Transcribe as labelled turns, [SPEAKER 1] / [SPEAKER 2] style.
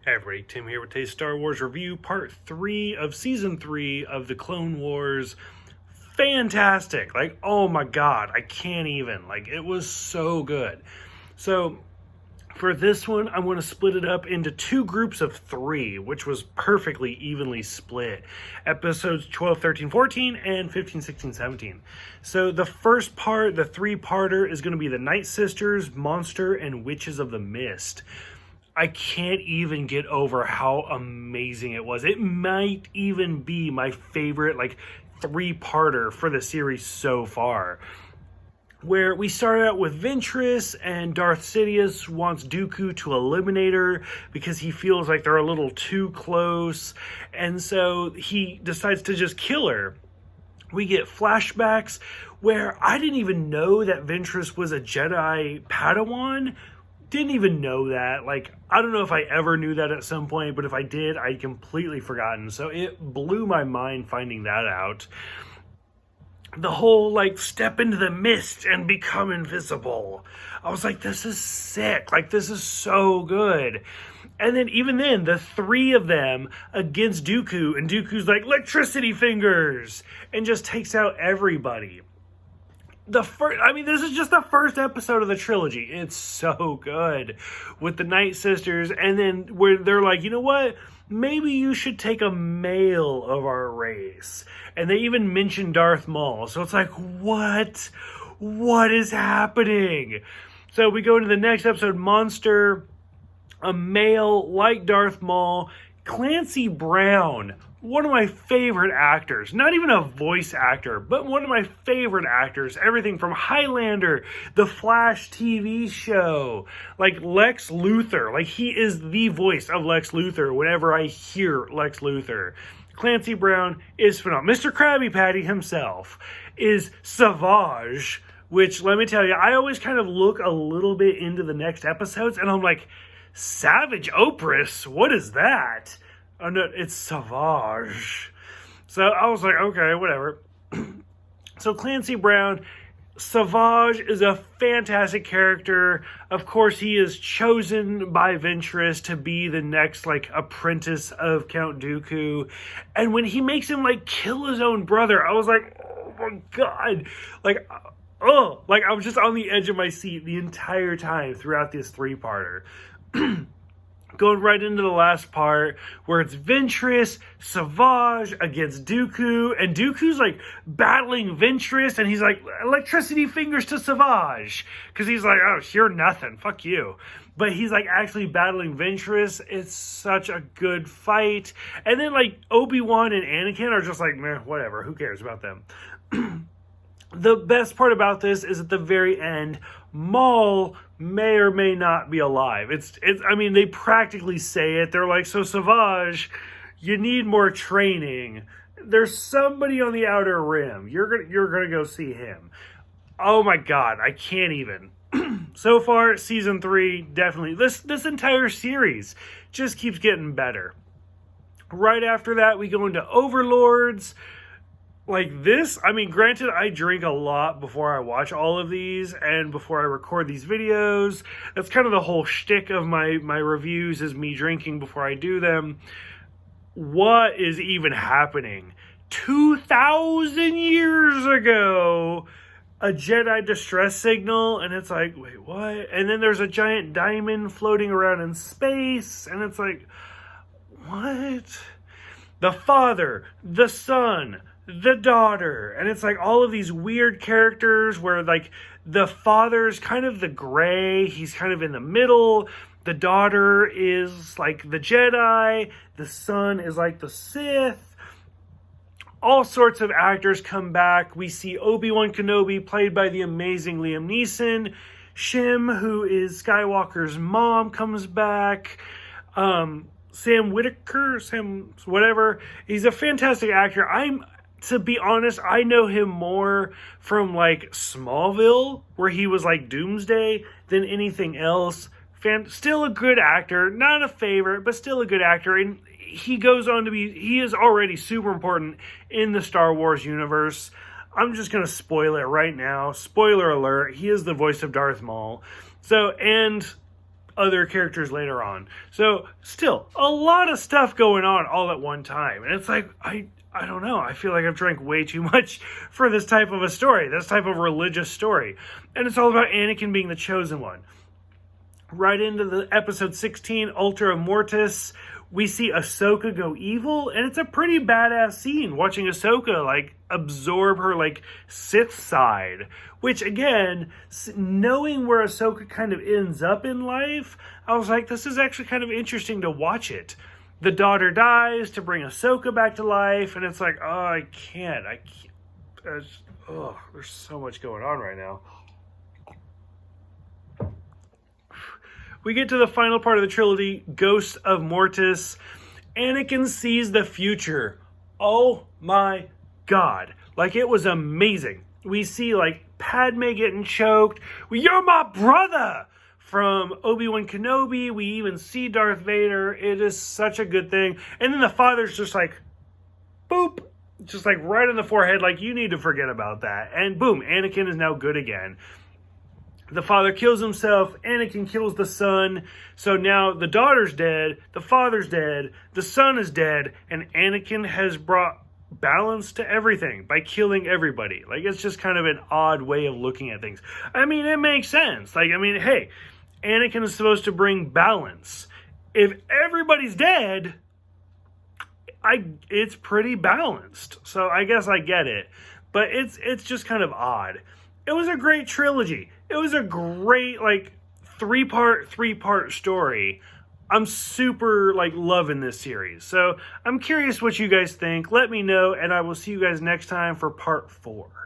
[SPEAKER 1] Hey everybody, Tim here with today's Star Wars review, part 3 of season 3 of the Clone Wars. Fantastic! Like, oh my god, I can't even. Like, it was so good. So, for this one, I want to split it up into 2 groups of 3, which was perfectly evenly split. Episodes 12, 13, 14, and 15, 16, 17. So, the first part, the 3-parter, is going to be the Nightsisters, Monster, and Witches of the Mist. I can't even get over how amazing it was. It might even be my favorite, 3-parter for the series so far. Where we started out with Ventress, and Darth Sidious wants Dooku to eliminate her because he feels like they're a little too close. And so he decides to just kill her. We get flashbacks where I didn't even know that Ventress was a Jedi Padawan. Didn't even know that. I don't know if I ever knew that at some point, but if I did, I'd completely forgotten. So it blew my mind finding that out. The whole, step into the mist and become invisible. I was like, this is sick. This is so good. And then, even then, the 3 of them against Dooku, and Dooku's like, electricity fingers, and just takes out everybody. This is just the first episode of the trilogy. It's so good with the Nightsisters, and then where they're like, you know what? Maybe you should take a male of our race. And they even mention Darth Maul. So it's like, what? What is happening? So we go into the next episode, Monster, a male like Darth Maul, Clancy Brown. One of my favorite actors, not even a voice actor, but one of my favorite actors. Everything from Highlander, the Flash TV show, Lex Luthor. He is the voice of Lex Luthor whenever I hear Lex Luthor. Clancy Brown is phenomenal. Mr. Krabby Patty himself is Savage, which, let me tell you, I always kind of look a little bit into the next episodes, and I'm like, Savage Opress? What is that? Oh no, it's Savage. So I was like, okay, whatever. So Clancy Brown, Savage is a fantastic character. Of course, he is chosen by Ventress to be the next, apprentice of Count Dooku. And when he makes him, kill his own brother, I was like, oh my god. I was just on the edge of my seat the entire time throughout this 3-parter. Going right into the last part where it's Ventress, Savage against Dooku, and Dooku's battling Ventress, and he's like, electricity fingers to Savage, because he's like, oh, you're nothing, fuck you. But he's actually battling Ventress. It's such a good fight. And then Obi-Wan and Anakin are just meh, whatever, who cares about them? The best part about this is at the very end, Maul may or may not be alive. They practically say it. They're like, so Savage, you need more training. There's somebody on the Outer Rim. You're gonna go see him. Oh my god, I can't even. So far, season 3, definitely. This entire series just keeps getting better. Right after that, we go into Overlords. Granted, I drink a lot before I watch all of these and before I record these videos. That's kind of the whole shtick of my reviews, is me drinking before I do them. What is even happening? 2,000 years ago, a Jedi distress signal, and it's like, wait, what? And then there's a giant diamond floating around in space, and it's like, what? The Father, the Son, the daughter, and it's all of these weird characters where the father's kind of the gray, he's kind of in the middle, the daughter is the Jedi, the son is the Sith. All sorts of actors come back. We see Obi-Wan Kenobi played by the amazing Liam Neeson. Shim, who is Skywalker's mom, comes back. Sam Whitaker, whatever, he's a fantastic actor. To be honest, I know him more from Smallville, where he was Doomsday, than anything else. Still a good actor, not a favorite, but still a good actor. And he goes on to he is already super important in the Star Wars universe. I'm just going to spoil it right now. Spoiler alert, he is the voice of Darth Maul. So, and other characters later on. So still a lot of stuff going on all at one time. And it's like, I don't know. I feel like I've drank way too much for this type of a story, this type of religious story. And it's all about Anakin being the chosen one. Right into the episode 16, Ultra Mortis, we see Ahsoka go evil, and it's a pretty badass scene watching Ahsoka like absorb her like Sith side, which again, knowing where Ahsoka kind of ends up in life, I was like, this is actually kind of interesting to watch it. The daughter dies to bring Ahsoka back to life, and it's like, oh, I can't. There's so much going on right now. We get to the final part of the trilogy, Ghost of Mortis. Anakin sees the future. Oh my God. Like, it was amazing. We see, like, Padme getting choked. You're my brother! From Obi-Wan Kenobi. We even see Darth Vader. It is such a good thing. And then the father's just like, boop. Just like right in the forehead. Like, you need to forget about that. And boom, Anakin is now good again. The father kills himself, Anakin kills the son, so now the daughter's dead, the father's dead, the son is dead, and Anakin has brought balance to everything by killing everybody. Like, it's just kind of an odd way of looking at things. I mean, it makes sense. Like, I mean, hey, Anakin is supposed to bring balance. If everybody's dead, it's pretty balanced. So I guess I get it. But it's just kind of odd. It was a great trilogy. It was a great, like, three-part story. I'm super, like, loving this series. So I'm curious what you guys think. Let me know, and I will see you guys next time for part 4.